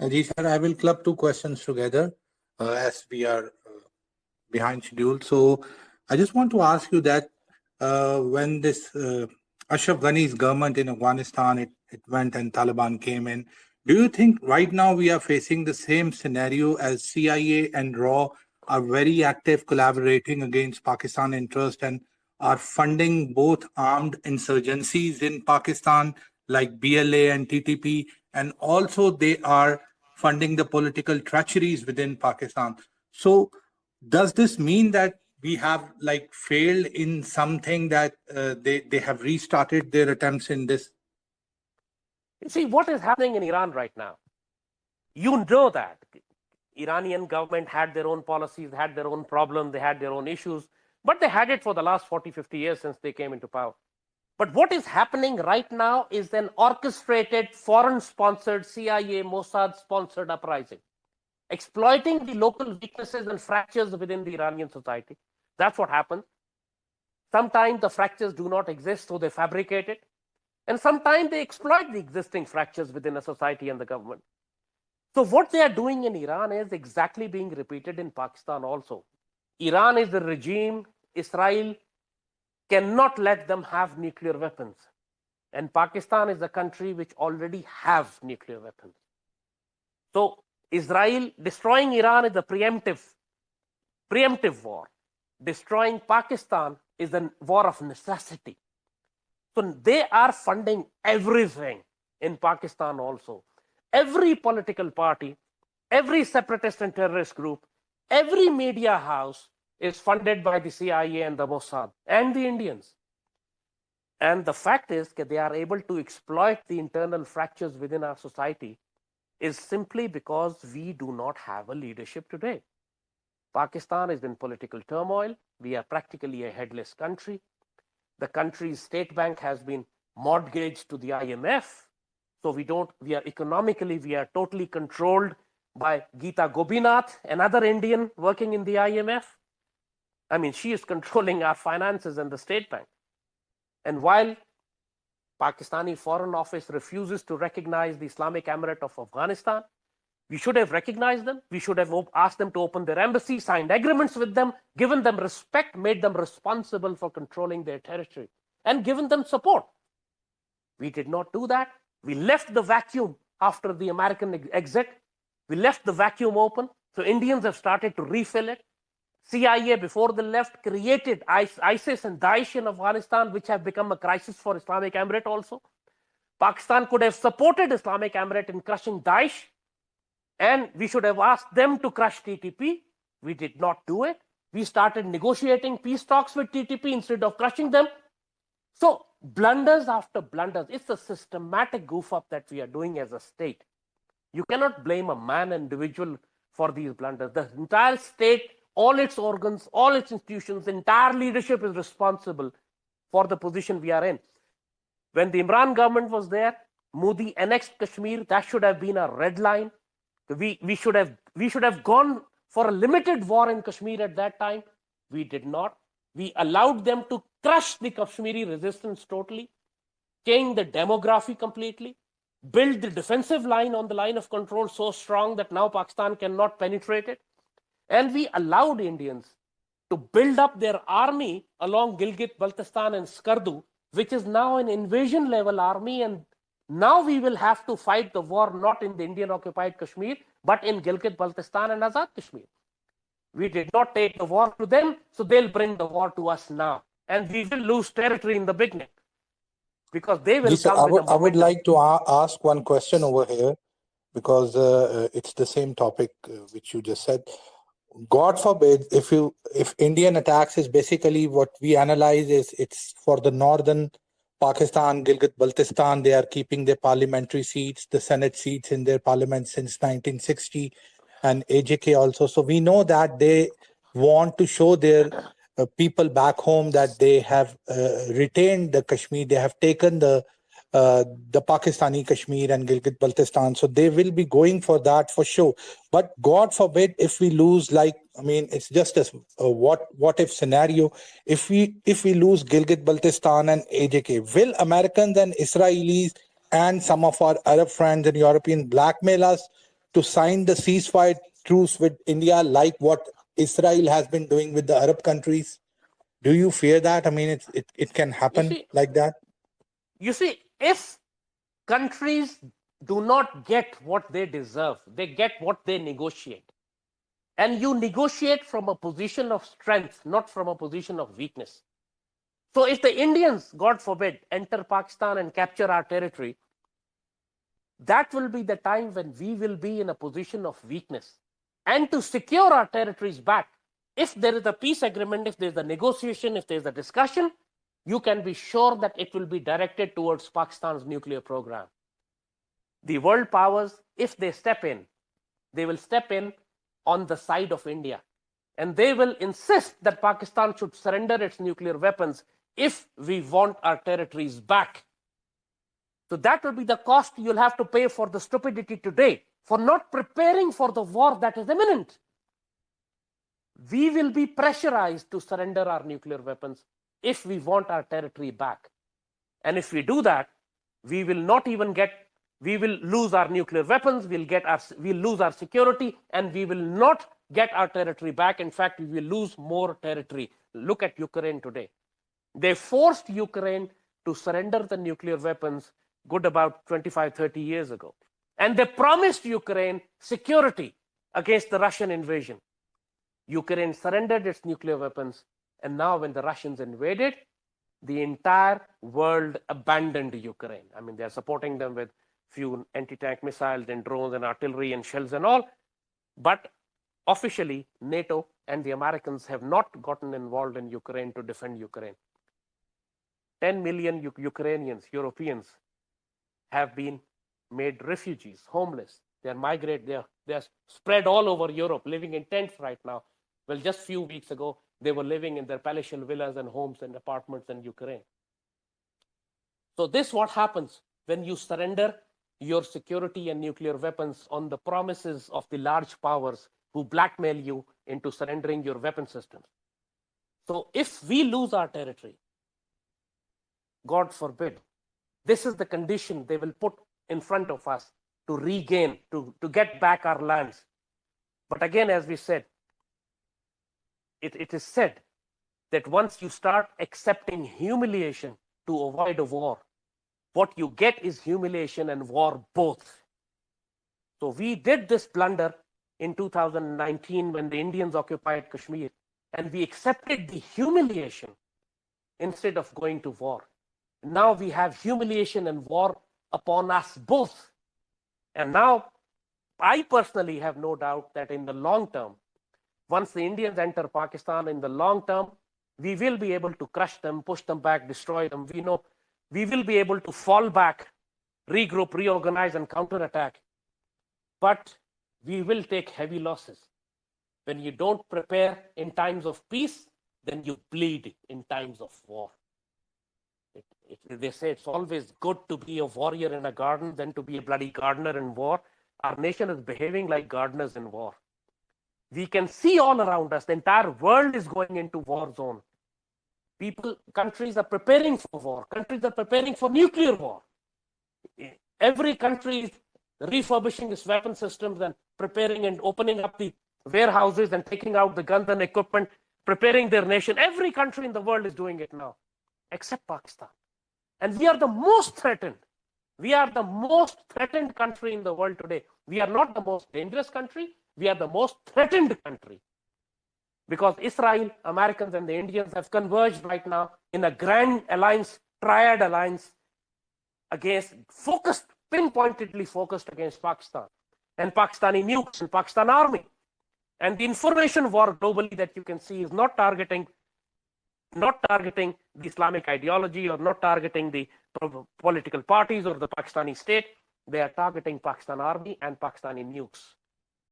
Ji sir, I will club two questions together as we are behind schedule. So I just want to ask you that when this Ashraf Ghani's government in Afghanistan, it went and Taliban came in, do you think right now we are facing the same scenario as CIA and RAW are very active collaborating against Pakistan interest and are funding both armed insurgencies in Pakistan like BLA and TTP, and also they are funding the political treacheries within Pakistan? So does this mean that we have like failed in something that they have restarted their attempts in this? You see what is happening in Iran right now. You know that Iranian government had their own policies, had their own problems, they had their own issues, but they had it for the last 40, 50 years since they came into power. But what is happening right now is an orchestrated, foreign-sponsored, CIA, Mossad-sponsored uprising, exploiting the local weaknesses and fractures within the Iranian society. That's what happens. Sometimes the fractures do not exist, so they fabricate it. And sometimes they exploit the existing fractures within a society and the government. So what they are doing in Iran is exactly being repeated in Pakistan also. Iran is the regime. Israel cannot let them have nuclear weapons. And Pakistan is a country which already have nuclear weapons. So Israel destroying Iran is a preemptive war. Destroying Pakistan is a war of necessity. So they are funding everything in Pakistan also. Every political party, every separatist and terrorist group, every media house is funded by the CIA and the Mossad and the Indians. And the fact is that they are able to exploit the internal fractures within our society is simply because we do not have a leadership today. Pakistan is in political turmoil. We are practically a headless country. The country's state bank has been mortgaged to the IMF. So we are totally controlled by Geeta Gopinath, another Indian working in the IMF. I mean, she is controlling our finances and the state bank. And while Pakistani Foreign Office refuses to recognize the Islamic Emirate of Afghanistan, we should have recognized them. We should have asked them to open their embassy, signed agreements with them, given them respect, made them responsible for controlling their territory, and given them support. We did not do that. We left the vacuum after the American exit. We left the vacuum open. So Indians have started to refill it. CIA, before they left, created ISIS and Daesh in Afghanistan, which have become a crisis for Islamic Emirate also. Pakistan could have supported Islamic Emirate in crushing Daesh, and we should have asked them to crush TTP. We did not do it. We started negotiating peace talks with TTP instead of crushing them. So blunders after blunders. It's a systematic goof up that we are doing as a state. You cannot blame a man, individual for these blunders. The entire state, all its organs, all its institutions, entire leadership is responsible for the position we are in. When the Imran government was there, Modi annexed Kashmir. That should have been a red line. We should have gone for a limited war in Kashmir at that time. We did not. We allowed them to crush the Kashmiri resistance totally, change the demography completely, build the defensive line on the line of control so strong that now Pakistan cannot penetrate it. And we allowed Indians to build up their army along Gilgit-Baltistan and Skardu, which is now an invasion level army. And now we will have to fight the war not in the Indian occupied Kashmir, but in Gilgit-Baltistan and Azad Kashmir. We did not take the war to them, so they'll bring the war to us now. And we will lose territory in the beginning. Because they will come I would like to ask one question over here, because it's the same topic which you just said. God forbid, if Indian attacks is basically what we analyze is it's for the northern Pakistan, Gilgit-Baltistan, they are keeping their parliamentary seats, the Senate seats in their parliament since 1960, and AJK also. So we know that they want to show their people back home that they have retained the Kashmir, they have taken the Pakistani Kashmir and Gilgit-Baltistan. So they will be going for that for sure. But God forbid if we lose, like, I mean, it's just a what if scenario. If we lose Gilgit-Baltistan and AJK, will Americans and Israelis and some of our Arab friends and Europeans blackmail us to sign the ceasefire truce with India, like what Israel has been doing with the Arab countries? Do you fear that? I mean, it can happen like that? You see, if countries do not get what they deserve, they get what they negotiate. And you negotiate from a position of strength, not from a position of weakness. So if the Indians, God forbid, enter Pakistan and capture our territory, that will be the time when we will be in a position of weakness. And to secure our territories back, if there is a peace agreement, if there's a negotiation, if there's a discussion, you can be sure that it will be directed towards Pakistan's nuclear program. The world powers, if they step in, they will step in on the side of India. And they will insist that Pakistan should surrender its nuclear weapons if we want our territories back. So that will be the cost you'll have to pay for the stupidity today, for not preparing for the war that is imminent. We will be pressurized to surrender our nuclear weapons if we want our territory back. And if we do that, we will not even get, we will lose our nuclear weapons, we'll lose our security, and we will not get our territory back. In fact, we will lose more territory. Look at Ukraine today. They forced Ukraine to surrender the nuclear weapons good about 25, 30 years ago. And they promised Ukraine security against the Russian invasion. Ukraine surrendered its nuclear weapons, and now when the Russians invaded, the entire world abandoned Ukraine. I mean, they're supporting them with few anti-tank missiles and drones and artillery and shells and all. But officially, NATO and the Americans have not gotten involved in Ukraine to defend Ukraine. 10 million Ukrainians, Europeans, have been made refugees, homeless. They're migrated, they're spread all over Europe, living in tents right now. Well, just a few weeks ago, they were living in their palatial villas and homes and apartments in Ukraine. So this is what happens when you surrender your security and nuclear weapons on the promises of the large powers who blackmail you into surrendering your weapon systems. So if we lose our territory, God forbid, this is the condition they will put in front of us to regain, to get back our lands. But again, as we said, it is said that once you start accepting humiliation to avoid a war, what you get is humiliation and war both. So we did this blunder in 2019 when the Indians occupied Kashmir, and we accepted the humiliation instead of going to war. Now we have humiliation and war upon us both. And now I personally have no doubt that in the long term, once the Indians enter Pakistan, in the long term, we will be able to crush them, push them back, destroy them. We know we will be able to fall back, regroup, reorganize, and counterattack. But we will take heavy losses. When you don't prepare in times of peace, then you bleed in times of war. They say it's always good to be a warrior in a garden than to be a bloody gardener in war. Our nation is behaving like gardeners in war. We can see all around us, the entire world is going into war zone. Countries are preparing for war. Countries are preparing for nuclear war. Every country is refurbishing its weapon systems and preparing and opening up the warehouses and taking out the guns and equipment, preparing their nation. Every country in the world is doing it now, except Pakistan. And we are the most threatened. We are the most threatened country in the world today. We are not the most dangerous country. We are the most threatened country. Because Israel, Americans, and the Indians have converged right now in a grand alliance, triad alliance, against pinpointedly focused against Pakistan and Pakistani nukes and Pakistan army. And the information war globally that you can see is not targeting the Islamic ideology or not targeting the political parties or the Pakistani state. They are targeting Pakistan army and Pakistani nukes.